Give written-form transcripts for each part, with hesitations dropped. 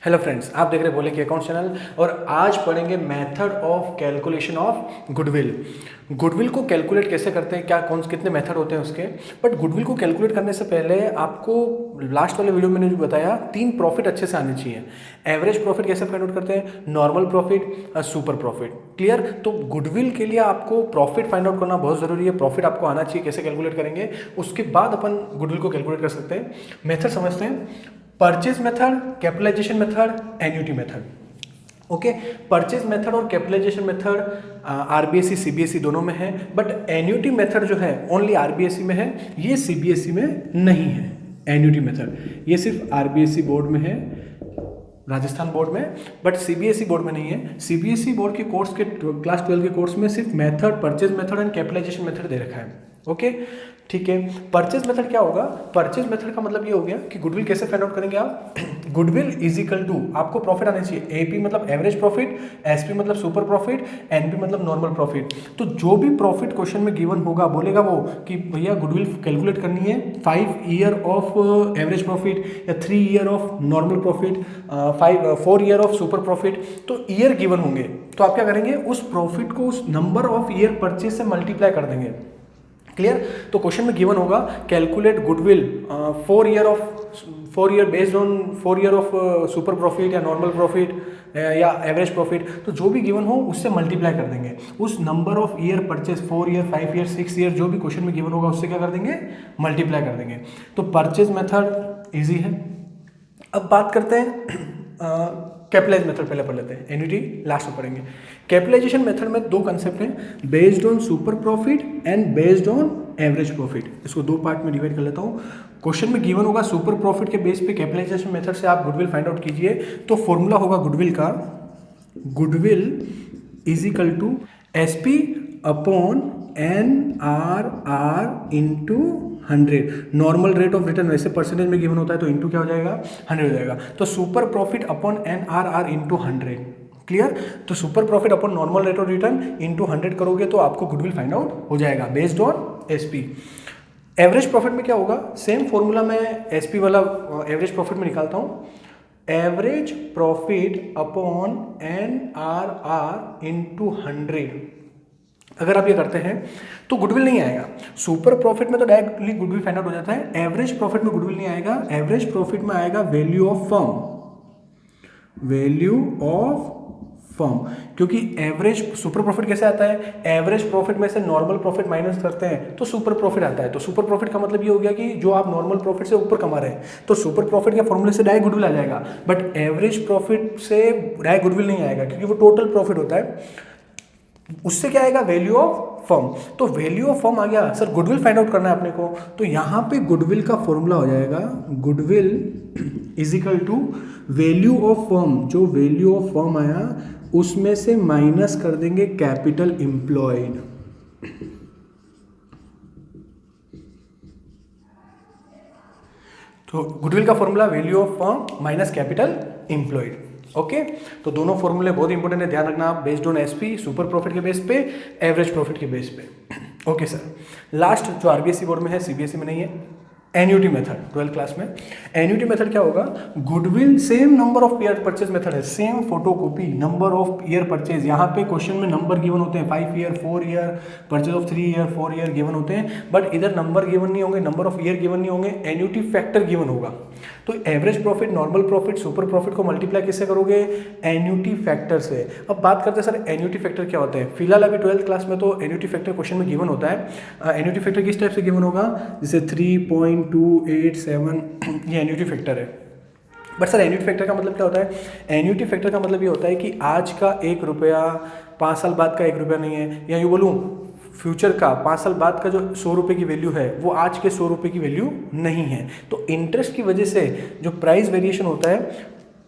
Hello friends, आप देख रहे हैं बोले कि अकाउंट चैनल। और आज पढ़ेंगे method of calculation of goodwill. Goodwill को कैलकुलेट कैसे करते हैं, क्या कितने मेथड होते हैं उसके। बट गुडविल को कैलकुलेट करने से पहले आपको लास्ट वाले वीडियो में मैंने जो बताया 3 प्रॉफिट अच्छे से आने चाहिए। एवरेज प्रॉफिट कैसे फाइंड आउट करते हैं, normal profit, super profit. Clear. तो गुडविल के लिए आपको प्रॉफिट फाइंड आउट करना बहुत जरूरी है। प्रॉफिट आपको आना चाहिए, कैसे कैलकुलेट करेंगे उसके बाद अपन गुडविल को कैलकुलेट कर सकते हैं। मेथड समझते हैं। Purchase method, capitalisation method, annuity method. Okay, purchase method और कैपिटलाइजेशन मेथड आरबीएसई सीबीएसई दोनों में है, बट एन्युटी मेथड जो है ओनली आरबीएसई में है, ये सीबीएसई में नहीं है। एन्युटी मेथड ये सिर्फ आरबीएसई बोर्ड में है, राजस्थान बोर्ड में, बट सीबीएसई बोर्ड में नहीं है। सीबीएसई बोर्ड के कोर्स के क्लास 12 के कोर्स में सिर्फ method, purchase method and capitalisation method दे रखा है। ओके, ठीक है। परचेज मेथड क्या होगा? परचेज मेथड का मतलब ये हो गया कि गुडविल कैसे फाइंड आउट करेंगे आप। गुडविल इज इक्वल टू, आपको प्रॉफिट आने चाहिए। एपी मतलब एवरेज प्रॉफिट, एसपी मतलब सुपर प्रॉफिट, एनपी मतलब नॉर्मल प्रॉफिट। तो जो भी प्रॉफिट क्वेश्चन में गिवन होगा, बोलेगा वो कि भैया गुडविल कैलकुलेट करनी है 5 ईयर ऑफ एवरेज प्रॉफिट या 3 year of normal profit, 4 year of super profit. तो ईयर गिवन होंगे तो आप क्या करेंगे, उस प्रॉफिट को उस नंबर ऑफ ईयर परचेज से मल्टीप्लाई कर देंगे। क्लियर। तो क्वेश्चन में गिवन होगा calculate goodwill 4 year based on 4 year of super profit या नॉर्मल प्रॉफिट या एवरेज प्रॉफिट। तो जो भी गिवन हो उससे मल्टीप्लाई कर देंगे उस number of year purchase, 4 year, 5 year, 6 year, जो भी क्वेश्चन में गिवन होगा उससे क्या कर देंगे, मल्टीप्लाई कर देंगे। तो परचेज मेथड इजी है। अब बात करते हैं कैपिटलाइज मेथड, पहले पढ़ लेते हैं, एन्युटी लास्ट में पढ़ेंगे। कैपिटलाइजेशन मेथड में 2 कंसेप्ट हैं, based on super profit and based on average profit. इसको 2 पार्ट में डिवाइड कर लेता हूँ। क्वेश्चन में गिवन होगा सुपर प्रॉफिट के बेस पे कैपिटलाइजेशन मेथड से आप गुडविल फाइंड आउट कीजिए। तो फॉर्मूला होगा गुडविल का, goodwill is equal to SP upon NRR into 100। Normal rate of return वैसे परसेंटेज में गिवन होता है तो इंटू क्या हो जाएगा, 100 हो जाएगा। तो super profit upon NRR into 100। Clear. तो super profit upon normal rate of return into 100 करोगे तो आपको गुडविल फाइंड आउट हो जाएगा based on SP. Average profit में क्या होगा, सेम फॉर्मूला मैं एसपी वाला एवरेज प्रॉफिट में निकालता हूँ। Average profit upon NRR into 100। अगर आप ये करते हैं तो गुडविल नहीं आएगा। सुपर प्रॉफिट में तो डायरेक्टली गुडविल फाइंड आउट हो जाता है, एवरेज प्रॉफिट में गुडविल नहीं आएगा। एवरेज प्रॉफिट में आएगा value of firm, value of firm. क्योंकि एवरेज, सुपर प्रॉफिट कैसे आता है, एवरेज प्रॉफिट में से नॉर्मल प्रॉफिट माइनस करते हैं तो सुपर प्रॉफिट आता है। तो सुपर प्रॉफिट का मतलब ये हो गया कि जो आप नॉर्मल प्रॉफिट से ऊपर कमा रहे हैं, तो सुपर प्रॉफिट के फॉर्मूले से डायरेक्ट गुडविल आ जाएगा। बट एवरेज प्रॉफिट से डायरेक्ट गुडविल नहीं आएगा क्योंकि वो टोटल प्रॉफिट होता है। उससे क्या आएगा, वैल्यू ऑफ फर्म। तो वैल्यू ऑफ फर्म आ गया। सर गुडविल फाइंड आउट करना है अपने को, तो यहां पे गुडविल का फॉर्मूला हो जाएगा, goodwill is equal to value of firm. जो वैल्यू ऑफ फर्म आया उसमें से माइनस कर देंगे कैपिटल एम्प्लॉयड। तो गुडविल का formula value of firm minus capital employed. Okay, तो दोनों फॉर्मूले बहुत इंपॉर्टेंट है, ध्यान रखना आप। Based on SP, super profit के बेस पे, एवरेज प्रॉफिट के बेस पे। Okay sir. लास्ट जो आरबीएसई बोर्ड में है, सीबीएसई में नहीं है, एन्युटी मेथड 12th क्लास में। एन्युटी मेथड क्या होगा, goodwill same number of year purchase method है, same photocopy number of year purchase. यहाँ पे क्वेश्चन में नंबर गिवन होते हैं 5 year, 4 year, purchase of 3 year, 4 year given होते हैं, बट इधर नंबर गिवन नहीं होंगे, नंबर ऑफ ईयर गिवन नहीं होंगे, एन्युटी फैक्टर गिवन होगा। तो average profit, normal profit, super profit को मल्टीप्लाई किससे करोगे, एन्युटी फैक्टर से। अब बात करते हैं सर एन्युटी फैक्टर क्या होता है। फिलहाल अभी 12th क्लास में तो एन्युटी फैक्टर क्वेश्चन में गिवन होता है। एन्युटी फैक्टर किस टाइप से गिवन होगा, जैसे 3.287 ये एन्युटी फैक्टर है। बट सर एन्युटी फैक्टर का मतलब क्या होता है, एन्युटी फैक्टर का मतलब ये होता है कि आज का 1 रुपया 5 साल बाद का 1 रुपया नहीं है, या यूँ बोलूँ फ्यूचर का 5 साल बाद का जो 100 रुपये की वैल्यू है वो आज के 100 रुपये की वैल्यू नहीं है। तो इंटरेस्ट की वजह से जो प्राइस वेरिएशन होता है,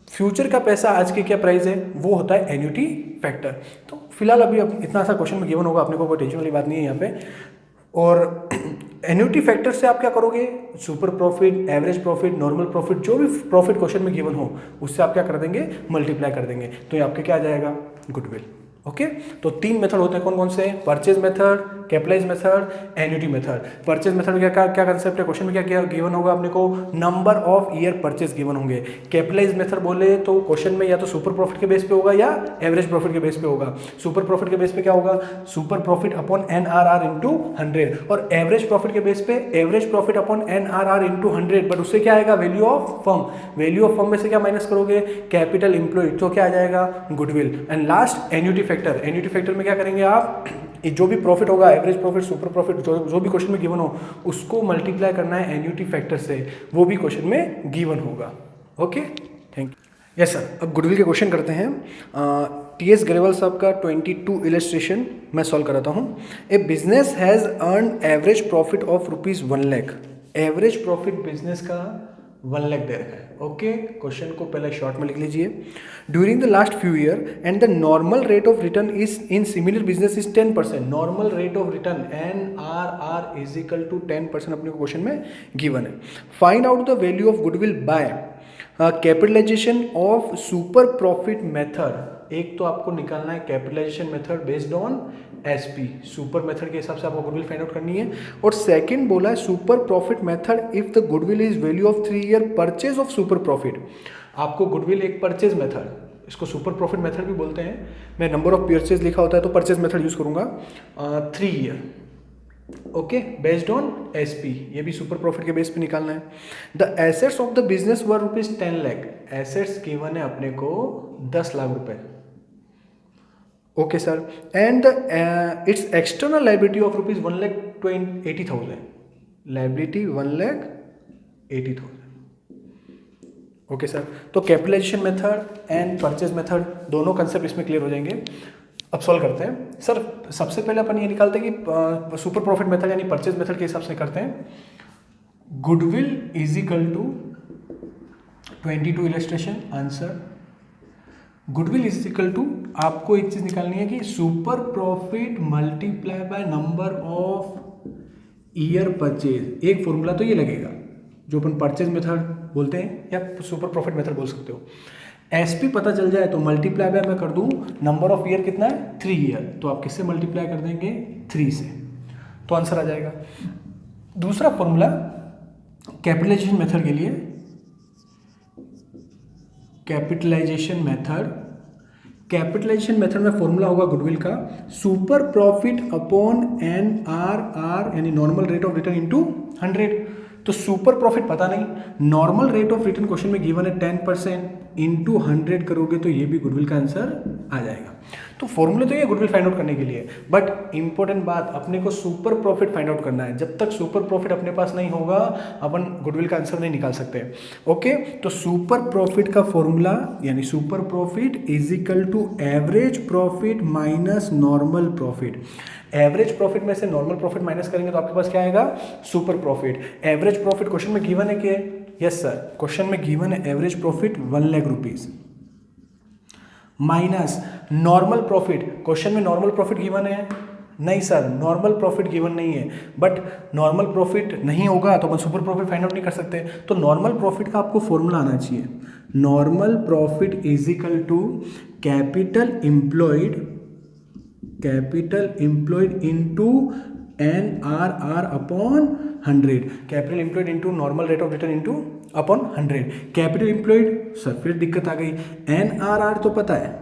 फ्यूचर का पैसा आज के क्या प्राइस है, वो होता है एन्युटी फैक्टर। तो फिलहाल अभी इतना सा क्वेश्चन में गिवन होगा, अपने को कोई टेंशन वाली बात नहीं है यहाँ पे। और एन्युटी फैक्टर से आप क्या करोगे, super profit, average profit, normal profit, जो भी प्रॉफिट क्वेश्चन में गिवन हो उससे आप क्या कर देंगे, मल्टीप्लाई कर देंगे। तो ये आपके क्या आ जाएगा, गुडविल। ओके तो 3 मेथड होते हैं, कौन कौन से? Purchase method, capitalize method, annuity method. Purchase method में क्या कंसेप्ट है? क्वेश्चन में क्या गिवन होगा अपने को? Number of year purchase given होंगे। कैपिटलाइज मेथड बोले तो क्वेश्चन में या तो सुपर प्रॉफिट के बेस पे होगा या एवरेज प्रॉफिट के बेस पे होगा। सुपर प्रॉफिट के बेस पे क्या होगा? Super profit upon NRR into 100, और एवरेज प्रॉफिट के बेस पे average profit upon NRR into 100, but उससे क्या आएगा? Value of firm. Value of firm में से क्या माइनस करोगे? कैपिटल एम्प्लॉय, तो क्या आ जाएगा? Goodwill. And last annuity factor. Annuity factor में क्या करेंगे आप? जो भी प्रॉफिट होगा, एवरेज प्रॉफिट, सुपर प्रॉफिट, जो भी क्वेश्चन में गिवन हो, उसको मल्टीप्लाई करना है एन्युटी फैक्टर से, वो भी क्वेश्चन में गिवन होगा। Okay, thank you. Yes sir, अब गुडविल के क्वेश्चन करते हैं। TS ग्रेवल साहब का 22 इलस्ट्रेशन मैं सॉल्व कराता हूँ। A business has earn average profit of ₹1 lakh. Average profit business का 1 लाख दे रखा है। ओके, क्वेश्चन को पहले शॉर्ट में लिख लीजिए। During the last few year and the normal rate of return is in similar business is 10%। Normal rate of return NRR is equal to 10% अपने को क्वेश्चन में गिवन है। Find out the value of goodwill by capitalization of super profit method. एक तो आपको निकालना है capitalization method based on SP, super method के हिसाब से आपको गुडविल फाइंड आउट करनी है। और सेकंड बोला है super profit method if the goodwill is value of 3 year purchase of super profit. आपको गुडविल एक परचेज मेथड, इसको सुपर प्रॉफिट मेथड भी बोलते हैं। मैं नंबर ऑफ परचेज लिखा होता है तो परचेज मेथड यूज करूंगा। 3 year, okay, based on SP, ये भी सुपर प्रॉफिट के बेस पे निकालना है। The assets of the business were ₹10 lakh. Assets given है अपने को 10 लाख रुपए। Okay sir, and its external liability of ₹1,80,000। Liability 1,80,000। Okay sir, तो capitalisation method and purchase method दोनों कंसेप्ट इसमें क्लियर हो जाएंगे। अब सॉल्व करते हैं। सर सबसे पहले अपन ये निकालते हैं कि सुपर प्रॉफिट मेथड यानी परचेज मेथड के हिसाब से करते हैं। Goodwill is equal to 22 illustration answer. Goodwill is equal to, आपको एक चीज निकालनी है कि super profit multiply by number of year purchase. एक फॉर्मूला तो ये लगेगा जो अपन परचेज मेथड बोलते हैं या सुपर प्रॉफिट मेथड बोल सकते हो। SP पता चल जाए तो मल्टीप्लाई बाय मैं कर दूं नंबर ऑफ ईयर कितना है? 3 ईयर, तो आप किससे मल्टीप्लाई कर देंगे? 3 से, तो आंसर आ जाएगा। दूसरा फॉर्मूला कैपिटलाइजेशन मेथड के लिए, कैपिटलाइजेशन मेथड में फॉर्मूला होगा गुडविल का सुपर प्रॉफिट अपॉन NRR यानी normal rate of return into 100। तो सुपर प्रॉफिट पता नहीं, normal rate of return question में गिवन है 10%, इंटू 100 करोगे तो ये भी गुडविल का आंसर आ जाएगा। तो फॉर्मूले तो ये गुडविल फाइंड आउट करने के लिए, बट इंपॉर्टेंट बात अपने को सुपर प्रॉफिट फाइंड आउट करना है। जब तक सुपर प्रॉफिट अपने पास नहीं होगा अपन गुडविल का आंसर नहीं निकाल सकते। ओके, तो सुपर प्रॉफिट का फॉर्मूला यानी super profit is equal to average profit minus normal profit. Average profit में से नॉर्मल प्रॉफिट माइनस करेंगे तो आपके पास क्या आएगा? Super profit. Average profit question में गिवन है क्या? यस सर, क्वेश्चन में गिवन है average profit 1 lakh rupees minus normal profit. Question में नॉर्मल प्रॉफिट गिवन है? नहीं सर, नॉर्मल प्रॉफिट गिवन नहीं है, बट नॉर्मल प्रॉफिट नहीं होगा तो अपन सुपर प्रॉफिट फाइंड आउट नहीं कर सकते। तो नॉर्मल प्रॉफिट का आपको फॉर्मूला आना चाहिए। Normal profit is equal to capital employed into NRR upon 100। Capital employed into normal rate of return into upon 100। Capital employed, sir फिर दिक्कत आ गई। NRR तो पता है,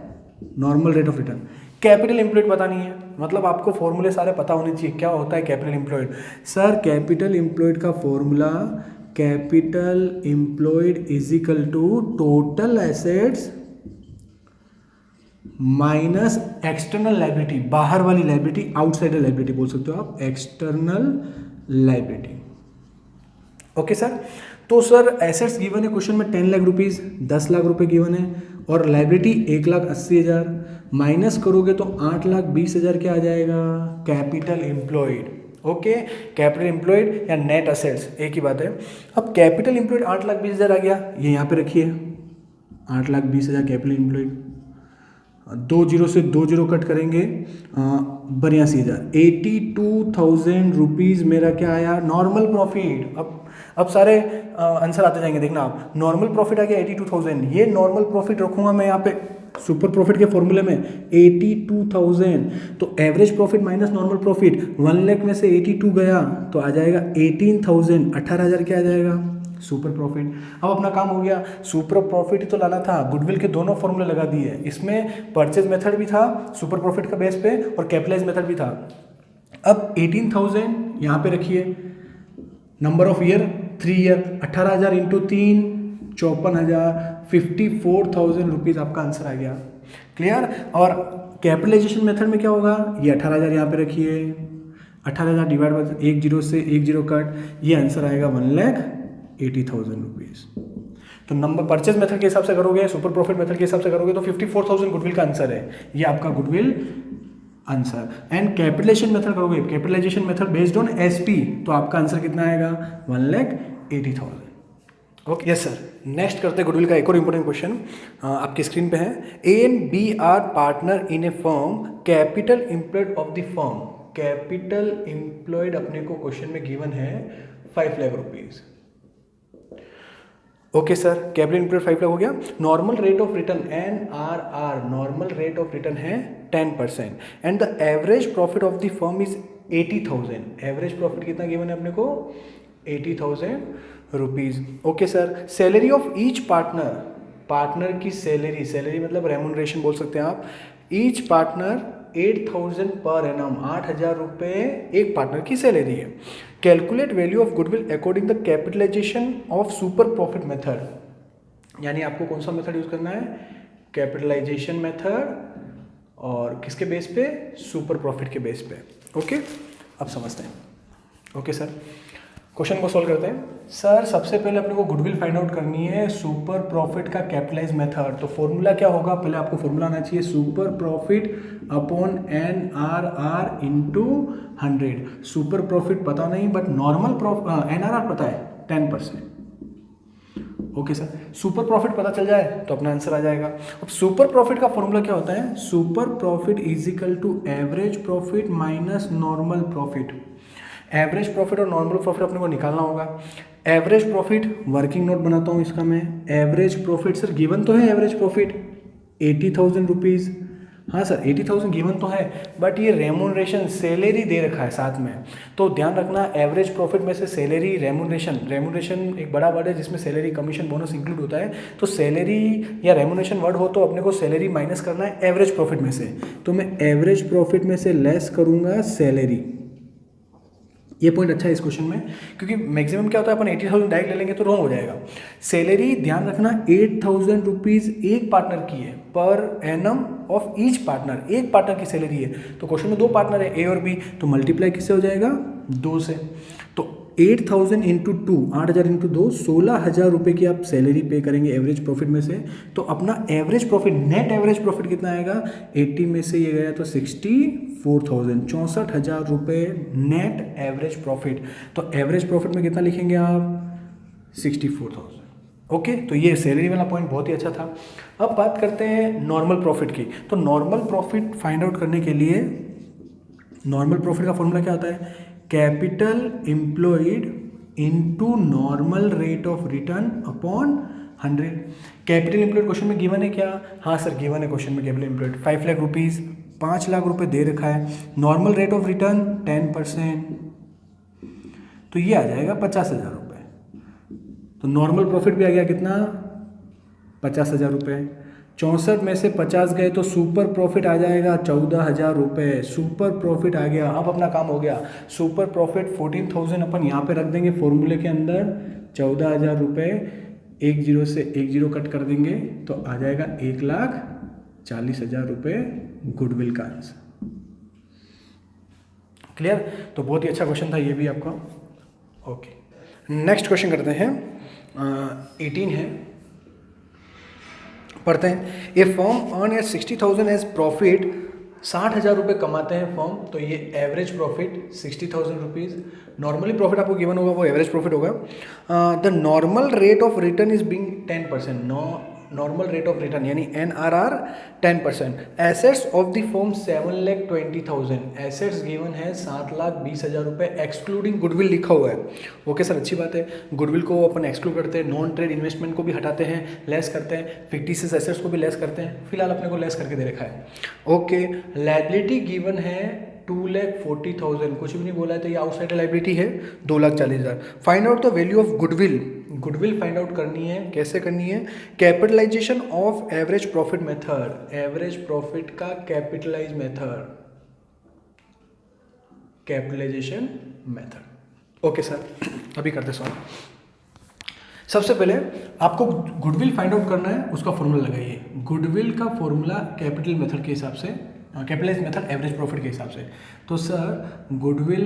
normal rate of return. Capital employed पता नहीं है, मतलब आपको फॉर्मूले सारे पता होने चाहिए। क्या होता है capital employed? Sir capital employed का formula capital employed is equal to total assets minus external liability, बाहर वाली लाइबिलिटी, आउटसाइडर लाइबिलिटी बोल सकते हो आप, एक्सटर्नल लाइबिलिटी। ओके सर, तो सर एसेट्स गिवन है क्वेश्चन में 10 लाख रुपीज, 10 लाख रुपए गिवन है, और लाइबिलिटी 1,80,000 माइनस करोगे तो 8,20,000 क्या आ जाएगा? Capital employed. Okay, capital employed या नेट असेट्स एक ही बात है। अब कैपिटल एम्प्लॉयड 8,20,000 आ गया, ये यहाँ पे रखिए 8,20,000 कैपिटल एम्प्लॉयड। दो जीरो से दो जीरो कट करेंगे, 82,000, 82,000 रुपीज़ मेरा क्या आया नॉर्मल प्रॉफिट। अब सारे आंसर आते जाएंगे, देखना आप। नॉर्मल प्रॉफिट आ गया 82,000, ये नॉर्मल प्रॉफिट रखूंगा मैं यहाँ पे सुपर प्रॉफिट के फॉर्मूले में 82,000। तो average profit minus normal profit, 1 lakh में से 82 गया तो आ जाएगा 18,000, 18,000 क्या आ जाएगा सुपर प्रॉफिट। अब अपना काम हो गया, सुपर प्रॉफिट ही तो लाना था, गुडविल के दोनों फॉर्मूले लगा दिए। इसमें परचेज मेथड भी था सुपर प्रॉफिट का बेस पे और कैपिटलाइज मेथड भी था। अब 18,000 यहाँ पे रखिए, number of year 3 year, 18,000 into 3 54,000, 54,000 rupees आपका आंसर आ गया। क्लियर। और कैपिटलाइजेशन मेथड में क्या होगा, ये 18,000 यहाँ पे रखिए, 18,000 डिवाइड बाय 1 जीरो से 1 जीरो कट, ये आंसर आएगा 1,80,000 रुपीज़। तो नंबर परचेज मेथड के हिसाब से करोगे, सुपर प्रॉफिट मेथड के हिसाब से करोगे तो 54,000 गुडविल का आंसर है, ये आपका goodwill answer. And capitalisation method करोगे, capitalisation method based on SP, तो आपका आंसर कितना आएगा 1,80,000। Okay yes sir. नेक्स्ट करते हैं गुडविल का एक और इंपॉर्टेंट क्वेश्चन, आपकी स्क्रीन पे है। A and B are partner in a firm, capital employed of the firm. Capital employed अपने को क्वेश्चन में गिवन है 5 lakh rupees. Okay sir, capital employed 5 lakh हो गया। Normal rate of return NRR, normal rate of return है 10% and the average profit of the firm is 80,000। Average profit कितना given है अपने को 80,000 rupees. Okay sir, salary of each partner, partner की salary, salary मतलब remuneration बोल सकते हैं आप। ईच पार्टनर 8,000 पर एनम, 8,000 रुपये एक पार्टनर की सैलरी है। Calculate value of goodwill according the capitalization of super profit method, यानी आपको कौन सा मेथड यूज करना है, कैपिटलाइजेशन मेथड, और किसके बेस पे, सुपर प्रॉफिट के बेस पे। ओके, अब समझते हैं। ओके सर, क्वेश्चन को सॉल्व करते हैं। सर सबसे पहले अपने को गुडविल फाइंड आउट करनी है सुपर प्रॉफिट का कैपिटलाइज मेथड। तो फॉर्मूला क्या होगा, पहले आपको फॉर्मूला आना चाहिए, super profit upon NRR into 100। Super profit पता नहीं बट नॉर्मल NRR पता है 10%। ओके सर, सुपर प्रॉफिट पता चल जाए तो अपना आंसर आ जाएगा। अब सुपर प्रॉफिट का फॉर्मूला क्या होता है, super profit is equal to average profit minus normal profit. Average profit और नॉर्मल प्रॉफिट अपने को निकालना होगा। एवरेज प्रॉफिट, वर्किंग नोट बनाता हूँ इसका मैं। एवरेज प्रॉफिट सर गिवन तो है, एवरेज प्रॉफिट 80,000 रुपीज़। हाँ सर 80,000 गिवन तो है, बट ये रेम्यूनरेशन सैलरी दे रखा है साथ में, तो ध्यान रखना एवरेज प्रॉफिट में से सैलरी, रेम्यूनरेशन, रेम्यूनरेशन एक बड़ा वर्ड है जिसमें सैलरी, कमीशन, बोनस इंक्लूड होता है। तो सैलरी या रेम्यूनरेशन वर्ड हो तो अपने को सैलरी माइनस करना है एवरेज प्रॉफिट में से। तो मैं एवरेज प्रॉफिट में से लेस करूँगा सैलरी। ये पॉइंट अच्छा है इस क्वेश्चन में, क्योंकि मैक्सिमम क्या होता है अपन 80,000 डायरेक्ट ले लेंगे तो रॉन्ग हो जाएगा। सैलरी ध्यान रखना 8,000 रुपीज़ एक पार्टनर की है, per annum of each partner, एक पार्टनर की सैलरी है। तो क्वेश्चन में 2 पार्टनर है ए और बी, तो मल्टीप्लाई किससे हो जाएगा 2 से। तो 8,000 इंटू 2, 8,000 इंटू 2, 16,000 रुपये की आप सैलरी पे करेंगे एवरेज प्रॉफिट में से। तो अपना average profit, net average profit कितना आएगा, 80 में से ये गया तो 64,000, 64,000 रुपये नेट एवरेज प्रॉफिट। तो एवरेज प्रॉफिट में कितना लिखेंगे आप 64,000। ओके, तो ये सैलरी वाला पॉइंट बहुत ही अच्छा था। अब बात करते हैं नॉर्मल प्रॉफिट की। तो नॉर्मल प्रॉफिट फाइंड आउट करने के लिए नॉर्मल प्रॉफिट का फॉर्मूला क्या होता है, capital employed into normal rate of return upon 100। Capital employed question में गिवन है क्या, हाँ सर गिवन है क्वेश्चन में capital employed 5 lakh rupees, 5 lakh रुपए दे रखा है। नॉर्मल रेट ऑफ रिटर्न 10%, तो ये आ जाएगा 50,000 रुपये। तो नॉर्मल प्रॉफिट भी आ गया कितना 50,000 रुपये। 64 में से 50 गए तो सुपर प्रॉफिट आ जाएगा 14,000 रुपये। सुपर प्रॉफिट आ गया। अब अपना काम हो गया, सुपर प्रॉफिट 14,000 अपन यहाँ पे रख देंगे फॉर्मूले के अंदर, 14,000 रुपये, 1 जीरो से 1 जीरो कट कर देंगे तो आ जाएगा 1,40,000 रुपये गुडविल का आंसर। क्लियर। तो बहुत ही अच्छा क्वेश्चन था ये भी आपका। ओके, नेक्स्ट क्वेश्चन करते हैं। 18 है, पढ़ते हैं। A firm earn at 60,000 as profit, 60,000 रुपये कमाते हैं फर्म, तो ये average profit 60,000 rupees. Normally profit आपको गिवन होगा वो एवरेज प्रॉफिट होगा। The normal rate of return is being 10%। Normal rate of return यानी NRR 10%। Assets of the firm 7,20,000, assets given है 7,20,000 रुपये एक्सक्लूडिंग गुडविल लिखा हुआ है। ओके सर, अच्छी बात है। गुडविल को अपन एक्सक्लूड करते हैं, नॉन ट्रेड इन्वेस्टमेंट को भी हटाते हैं, लेस करते हैं, फिक्टिशियस एसेट्स को भी लेस करते हैं। फिलहाल अपने को लेस करके दे रखा है। ओके, लायबिलिटी गिवन है 2,40,000, कुछ भी नहीं बोला है तो ये आउटसाइड लायबिलिटी है 2,40,000। Find out the value of goodwill, goodwill find out करनी है। कैसे करनी है? Capitalisation of average profit method, average profit का capitalise method, capitalisation method. Okay sir, अभी करते सॉल्व। सबसे पहले आपको गुडविल फाइंड आउट करना है, उसका फॉर्मूला लगाइए। गुडविल का फॉर्मूला कैपिटल मेथड के हिसाब से, कैपिटलाइज मेथड एवरेज प्रॉफिट के हिसाब से। तो सर गुडविल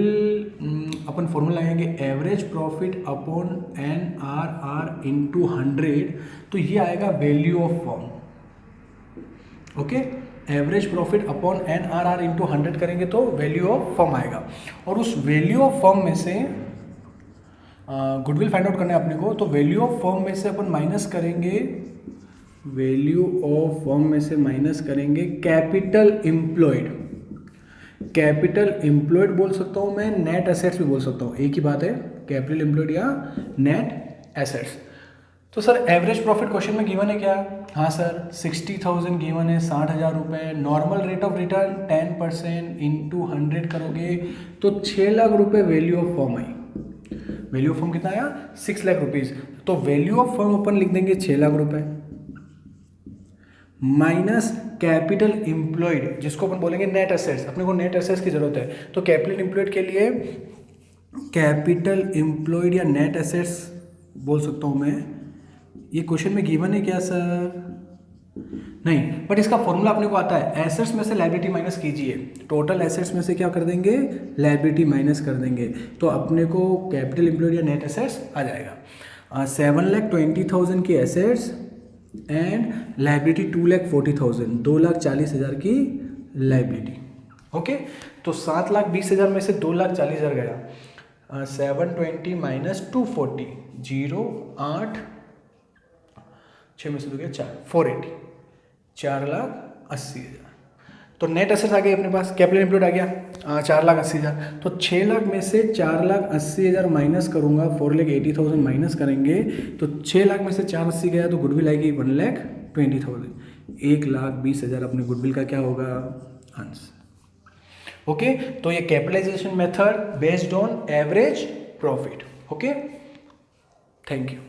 अपन फॉर्मूला लगाएंगे average profit upon NRR into 100, तो ये आएगा value of firm. Okay, average profit upon NRR into 100 करेंगे तो वैल्यू ऑफ फर्म आएगा। और उस वैल्यू ऑफ फर्म में से गुडविल फाइंड आउट करना है अपने को, तो वैल्यू ऑफ फर्म में से अपन माइनस करेंगे, वैल्यू ऑफ फर्म में से माइनस करेंगे कैपिटल एम्प्लॉयड। कैपिटल एम्प्लॉयड बोल सकता हूँ मैं, नेट एसेट्स भी बोल सकता हूँ, एक ही बात है, कैपिटल एम्प्लॉयड या नेट एसेट्स। तो सर एवरेज प्रॉफिट क्वेश्चन में गिवन है क्या? हाँ सर, 60,000 गिवन है, 60,000 रुपये। Normal rate of return 10% into 100 करोगे तो 6 लाख रुपये value of firm I. Value of firm कितना आया? 6 लाख रुपीज़। तो वैल्यू ऑफ फर्म अपन लिख देंगे 6 लाख रुपये माइनस कैपिटल एम्प्लॉयड, जिसको अपन बोलेंगे नेट एसेट्स। अपने को नेट एसेट्स की जरूरत है, तो कैपिटल एम्प्लॉयड के लिए कैपिटल एम्प्लॉयड या नेट एसेट्स बोल सकता हूँ मैं। ये क्वेश्चन में गिवन है क्या सर? नहीं, बट इसका फॉर्मूला अपने को आता है। एसेट्स में से लायबिलिटी माइनस कीजिए, टोटल एसेट्स में से क्या कर देंगे? लायबिलिटी माइनस कर देंगे, तो अपने को कैपिटल एम्प्लॉयड या नेट एसेट्स आ जाएगा। 7,20,000 की एसेट्स एंड लायबिलिटी 2,40,000, 2,40,000 की लायबिलिटी। ओके, तो 7,20,000 में से 2,40,000 गया। 720 माइनस 240, 0 8 6 में से 2 गया 4, 480, 4,80,000। तो नेट एसेट्स आ गई अपने पास, कैपिटल एम्प्लॉयड आ गया 4,80,000। तो 6 लाख में से 4,80,000 माइनस करूंगा, 4,80,000 माइनस करेंगे तो 6 लाख में से 480 गया तो गुडविल आएगी 1,20,000। 1,20,000 अपने गुडविल का क्या होगा? आंसर। ओके, तो ये capitalization method based on average profit. Okay, thank you.